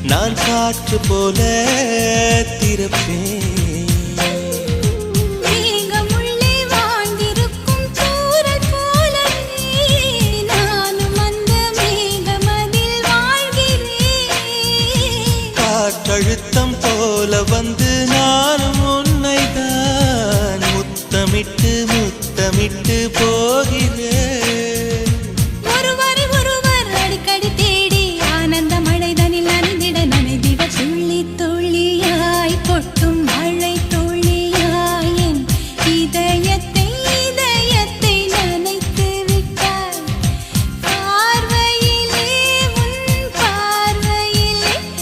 நான் காற்று போல திறப்பேன். அழுத்தம் போல வந்து நானும் உன்னை தான் முத்தமிட்டு முத்தமிட்டு போ